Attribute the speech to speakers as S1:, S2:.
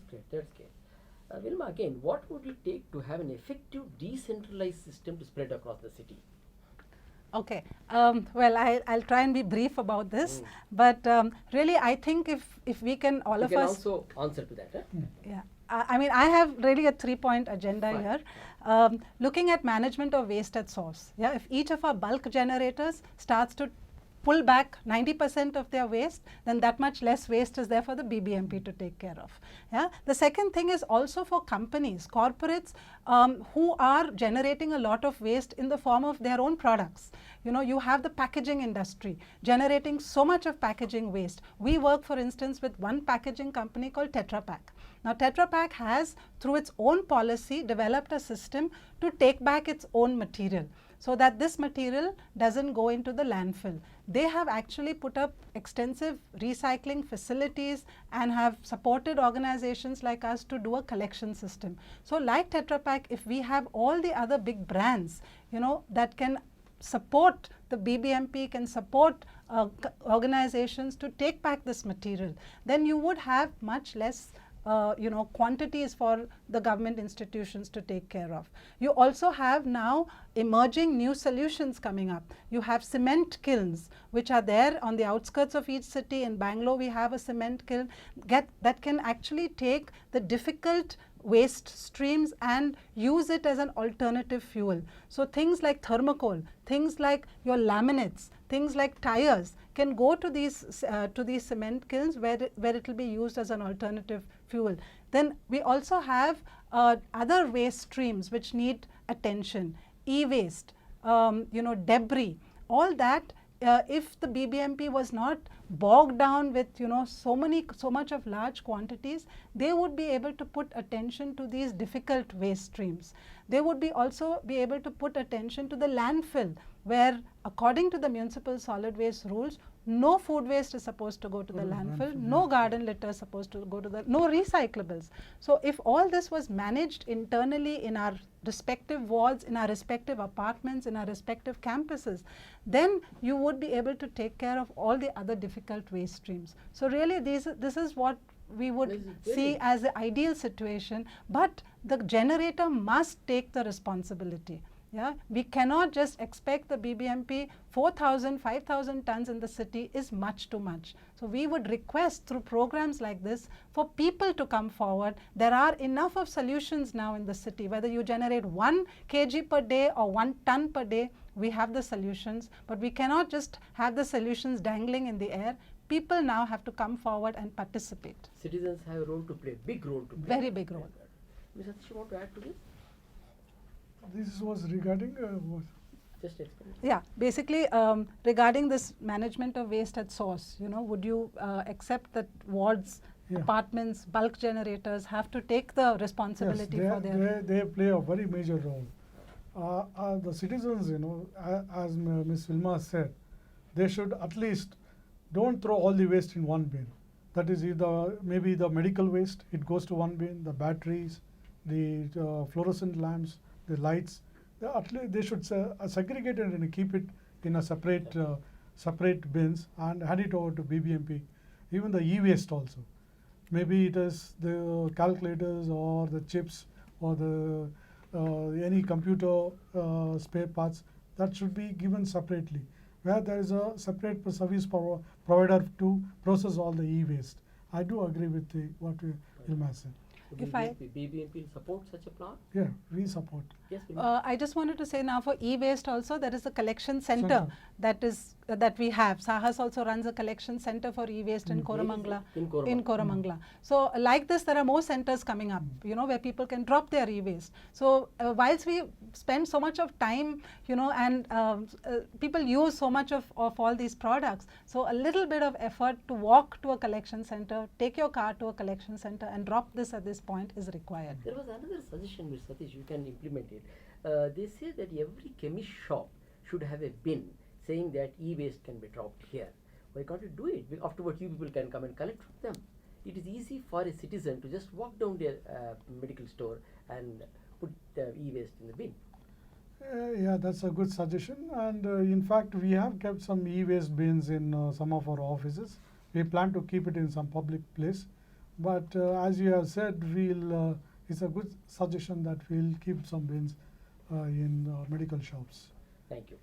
S1: great. That's great. Vilma, again, what would it take to have an effective decentralized system to spread across the city?
S2: Okay. Well, I'll try and be brief about this, but really, I think if we can, all
S1: You
S2: of
S1: can
S2: us.
S1: also answer to that.
S2: Yeah. I mean, I have really a 3-point agenda
S1: Fine.
S2: here. Looking at management of waste at source. Yeah, if each of our bulk generators starts to pull back 90% of their waste, then that much less waste is there for the BBMP to take care of. Yeah. The second thing is also for companies, corporates who are generating a lot of waste in the form of their own products. You know, you have the packaging industry generating so much of packaging waste. We work, for instance, with one packaging company called Tetra Pak. Now, Tetra Pak has, through its own policy, developed a system to take back its own material, so that this material doesn't go into the landfill. They have actually put up extensive recycling facilities and have supported organizations like us to do a collection system. So like Tetra Pak, if we have all the other big brands, you know, that can support the BBMP, can support organizations to take back this material, then you would have much less quantities for the government institutions to take care of. You also have now emerging new solutions coming up. You have cement kilns which are there on the outskirts of each city. In Bangalore, we have a cement kiln that can actually take the difficult waste streams and use it as an alternative fuel. So things like thermocol, things like your laminates, things like tires can go to these cement kilns where it will be used as an alternative fuel. Then we also have other waste streams which need attention, e-waste, debris, all that. If the BBMP was not bogged down with so much of large quantities, they would be able to put attention to these difficult waste streams. They would also be able to put attention to the landfill, where according to the municipal solid waste rules, no food waste is supposed to go to the landfill, no garden litter is supposed to go to no recyclables. So if all this was managed internally in our respective wards, in our respective apartments, in our respective campuses, then you would be able to take care of all the other difficult waste streams. So really this is what we would see as the ideal situation, but the generator must take the responsibility. Yeah, we cannot just expect the BBMP 4,000, 5,000 tons in the city is much too much. So we would request through programs like this for people to come forward. There are enough of solutions now in the city. Whether you generate 1 kg per day or 1 ton per day, we have the solutions, but we cannot just have the solutions dangling in the air. People now have to come forward and participate.
S1: Citizens have a role to play, big role to play.
S2: Very big role.
S1: Ms. Satish, you want to add to this?
S3: This was regarding what?
S1: Just explain.
S2: Yeah, basically regarding this management of waste at source, would you accept that wards, apartments, bulk generators have to take the responsibility for their...
S3: They play a very major role. The citizens, as Ms. Vilma said, they should at least don't throw all the waste in one bin. That is either maybe the medical waste, it goes to one bin, the batteries, the fluorescent lamps, the lights, at least they should segregate it and keep it in a separate bins and hand it over to BBMP. Even the e-waste also. Maybe it is the calculators or the chips or the any computer spare parts that should be given separately, where there is a separate service provider to process all the e-waste. I do agree with what Vilma said.
S1: BBMP will support such a plan?
S3: Yeah, we support.
S1: Yes,
S2: I just wanted to say now for e-waste also there is a collection center that we have. Sahas also runs a collection center for e-waste in Koramangala. In Koramangala. So like this there are more centers coming up, where people can drop their e-waste. So whilst we spend so much of time, and people use so much of all these products, so a little bit of effort to walk to a collection center, take your car to a collection center and drop this at this point is required.
S1: There was another suggestion, Mr. Satish, you can implement it. They say that every chemist shop should have a bin saying that e-waste can be dropped here. Why can't you do it? Afterwards, you people can come and collect from them. It is easy for a citizen to just walk down their medical store and put the e-waste in the bin.
S3: Yeah, that's a good suggestion. And in fact, we have kept some e-waste bins in some of our offices. We plan to keep it in some public place. But as you have said, it's a good suggestion that we'll keep some bins in medical shops.
S1: Thank you.